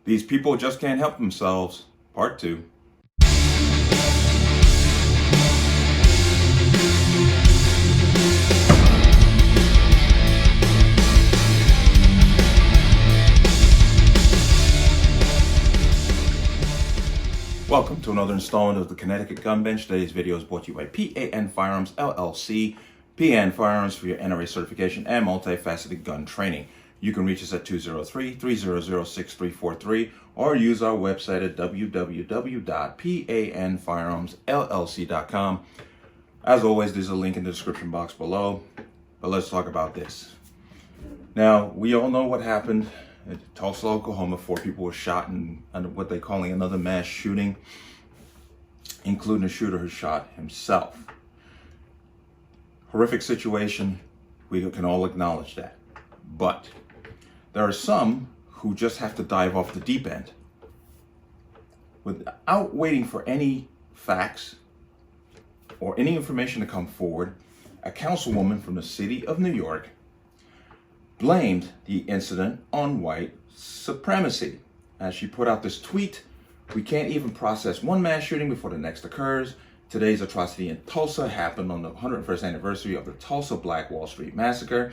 These people just can't help themselves. Part 2. Welcome to another installment of the Connecticut Gun Bench. Today's video is brought to you by PAN Firearms LLC. PAN Firearms for your NRA certification and multifaceted gun training. You can reach us at 203-300-6343 or use our website at www.panfirearmsllc.com. As always, there's a link in the description box below. But let's talk about this. Now, we all know what happened at Tulsa, Oklahoma. 4 people were shot in what they're calling another mass shooting, including a shooter who shot himself. Horrific situation. We can all acknowledge that. But there are some who just have to dive off the deep end without waiting for any facts or any information to come forward. A councilwoman from the city of New York blamed the incident on white supremacy. As she put out this tweet, "We can't even process one mass shooting before the next occurs. Today's atrocity in Tulsa happened on the 101st anniversary of the Tulsa Black Wall Street Massacre.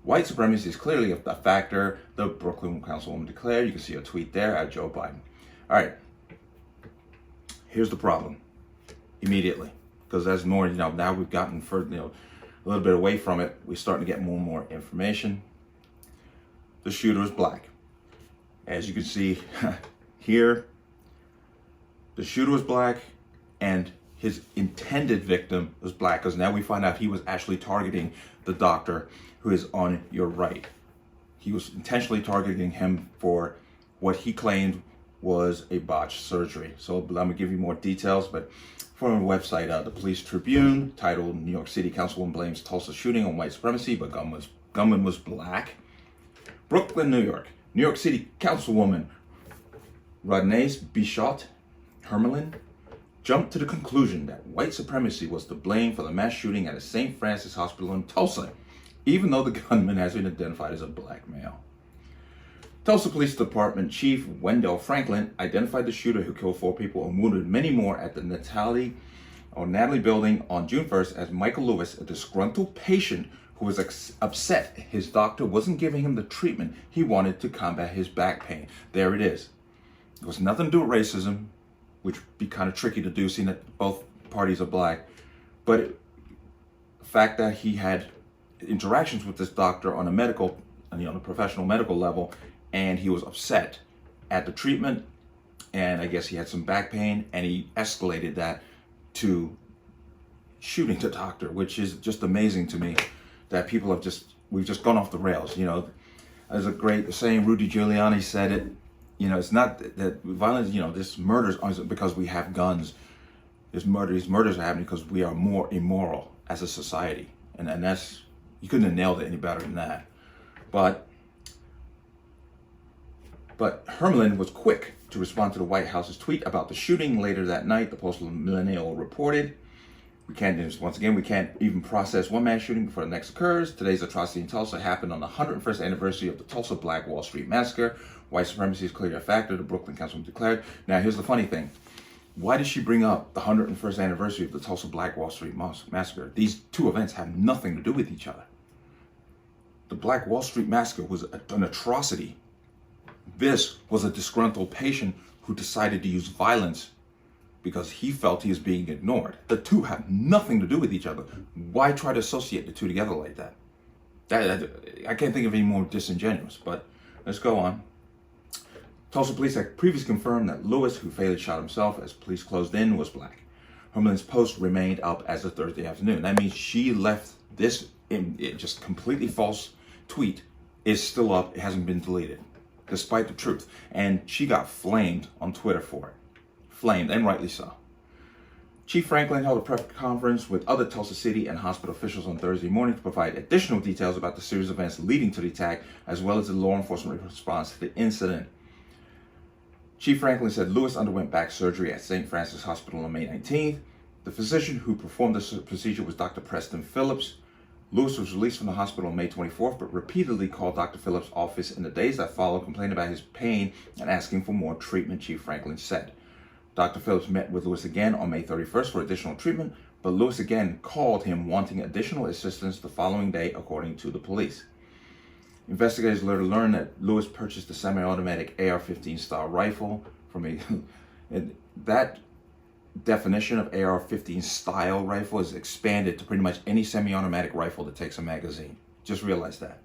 White supremacy is clearly a factor," the Brooklyn Councilwoman declared. You can see a tweet there at Joe Biden. All right, here's the problem immediately, because as more, now we've gotten further, a little bit away from it. We're starting to get more and more information. The shooter is black. As you can see here, the shooter was black and his intended victim was black, because now we find out he was actually targeting the doctor who is on your right. He was intentionally targeting him for what he claimed was a botched surgery. So I'm gonna give you more details, but from a website, the Police Tribune, titled "New York City Councilwoman Blames Tulsa Shooting on White Supremacy, but gunman was black." Brooklyn, New York. New York City Councilwoman Rodney's Bichot Hermelin jumped to the conclusion that white supremacy was to blame for the mass shooting at a St. Francis hospital in Tulsa, even though the gunman has been identified as a black male. Tulsa Police Department Chief Wendell Franklin identified the shooter who killed 4 people and wounded many more at the Natalie building on June 1st as Michael Lewis, a disgruntled patient who was upset his doctor wasn't giving him the treatment he wanted to combat his back pain. There it is. It was nothing to do with racism, which would be kind of tricky to do, seeing that both parties are black. But the fact that he had interactions with this doctor on a medical, on a professional medical level, and he was upset at the treatment, and I guess he had some back pain, and he escalated that to shooting the doctor, which is just amazing to me that we've just gone off the rails. There's a great saying, Rudy Giuliani said it, it's not that violence, this murders aren't because we have guns. These murders are happening because we are more immoral as a society. And that's, you couldn't have nailed it any better than that. But Hermelin was quick to respond to the White House's tweet about the shooting later that night. The Post-Millennial reported, we can't even process one mass shooting before the next occurs. Today's atrocity in Tulsa happened on the 101st anniversary of the Tulsa Black Wall Street Massacre. White supremacy is clearly a factor, the Brooklyn Councilwoman declared. Now, here's the funny thing. Why did she bring up the 101st anniversary of the Tulsa Black Wall Street Massacre? These two events have nothing to do with each other. The Black Wall Street Massacre was an atrocity. This was a disgruntled patient who decided to use violence because he felt he was being ignored. The two have nothing to do with each other. Why try to associate the two together like that? I can't think of any more disingenuous, but let's go on. Tulsa police had previously confirmed that Lewis, who fatally shot himself as police closed in, was black. Hermelin's post remained up as of Thursday afternoon. That means she left this just completely false tweet is still up. It hasn't been deleted, despite the truth. And she got flamed on Twitter for it. Flamed, and rightly so. Chief Franklin held a press conference with other Tulsa City and hospital officials on Thursday morning to provide additional details about the series of events leading to the attack, as well as the law enforcement response to the incident. Chief Franklin said Lewis underwent back surgery at St. Francis Hospital on May 19th. The physician who performed the procedure was Dr. Preston Phillips. Lewis was released from the hospital on May 24th, but repeatedly called Dr. Phillips' office in the days that followed, complaining about his pain and asking for more treatment, Chief Franklin said. Dr. Phillips met with Lewis again on May 31st for additional treatment, but Lewis again called him wanting additional assistance the following day, according to the police. Investigators later learned that Lewis purchased a semi-automatic AR-15 style rifle from that definition of AR-15 style rifle is expanded to pretty much any semi-automatic rifle that takes a magazine. Just realize that.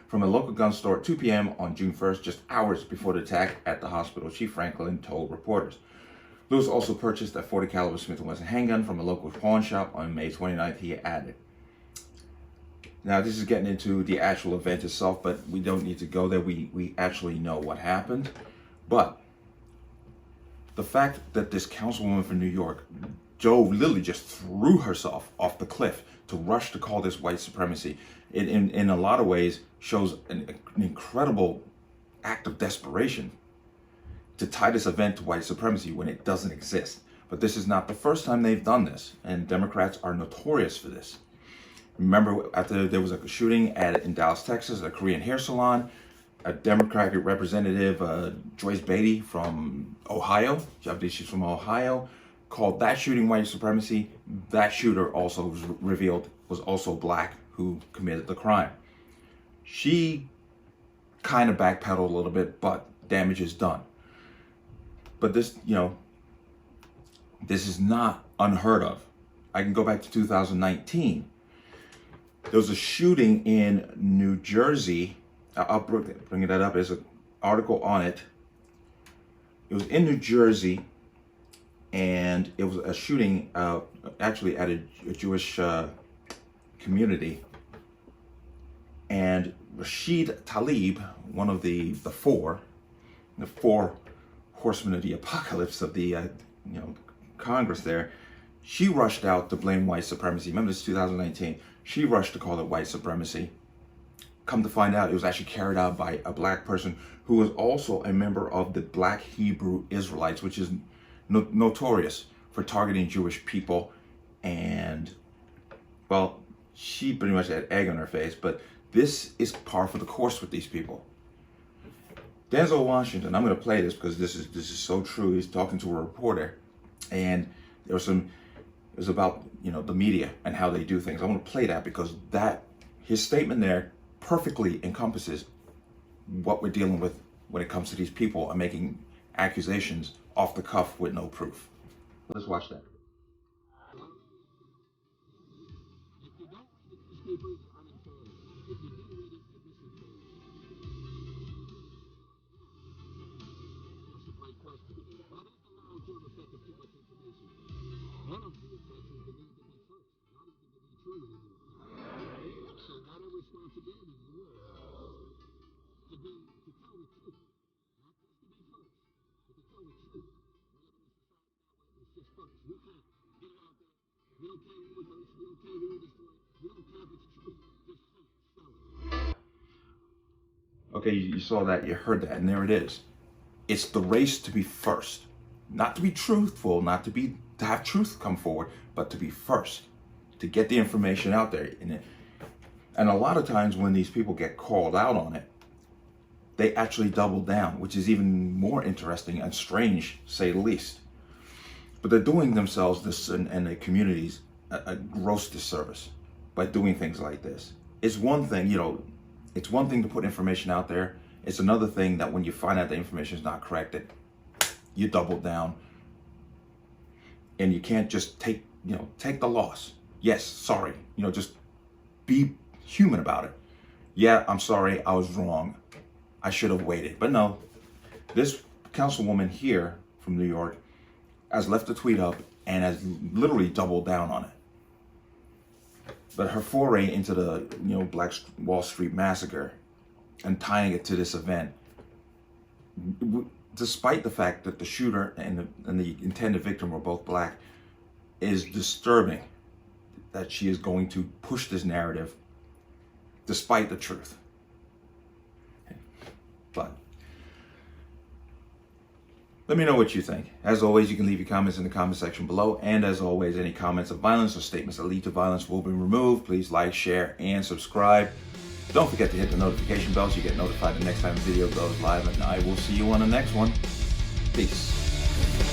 From a local gun store at 2 p.m. on June 1st, just hours before the attack at the hospital, Chief Franklin told reporters. Lewis also purchased a .40 caliber Smith & Wesson handgun from a local pawn shop on May 29th, he added. Now, this is getting into the actual event itself, but we don't need to go there. We actually know what happened. But the fact that this councilwoman from New York, Joe, literally just threw herself off the cliff to rush to call this white supremacy, in a lot of ways shows an incredible act of desperation to tie this event to white supremacy when it doesn't exist. But this is not the first time they've done this, and Democrats are notorious for this. Remember, after there was a shooting in Dallas, Texas, a Korean hair salon, a Democratic representative, Joyce Beatty from Ohio, she's from Ohio, called that shooting white supremacy. That shooter also was revealed was also black who committed the crime. She kind of backpedaled a little bit, but damage is done. But this, this is not unheard of. I can go back to 2019. There was a shooting in New Jersey. I'll bring that up. There's an article on it. It was in New Jersey, and it was a shooting actually at a Jewish community. And Rashid Tlaib, one of the four horsemen of the apocalypse of the Congress there, she rushed out to blame white supremacy. Remember, this is 2019. She rushed to call it white supremacy. Come to find out, it was actually carried out by a black person who was also a member of the Black Hebrew Israelites, which is notorious for targeting Jewish people. And, well, she pretty much had egg on her face, but this is par for the course with these people. Denzel Washington, I'm going to play this because this is so true. He's talking to a reporter, and it was about the media and how they do things. I want to play that because his statement there perfectly encompasses what we're dealing with when it comes to these people and making accusations off the cuff with no proof. Let's watch that. Okay, you saw that, you heard that, and there it is. It's the race to be first. Not to be truthful, not to have truth come forward, but to be first. To get the information out there. And a lot of times when these people get called out on it, they actually double down, which is even more interesting and strange, to say the least. But they're doing themselves and the communities a gross disservice by doing things like this. It's one thing, it's one thing to put information out there. It's another thing that when you find out the information is not correct, that you double down, and you can't just take the loss. Yes, sorry. Just be human about it. Yeah, I'm sorry, I was wrong. I should have waited. But no, this councilwoman here from New York has left a tweet up and has literally doubled down on it. But her foray into the Black Wall Street massacre and tying it to this event, despite the fact that the shooter and the intended victim were both black, is disturbing that she is going to push this narrative despite the truth. But Let me know what you think. As always, you can leave your comments in the comment section below. And as always, any comments of violence or statements that lead to violence will be removed. Please like, share, and subscribe. Don't forget to hit the notification bell so you get notified the next time the video goes live. And I will see you on the next one. Peace.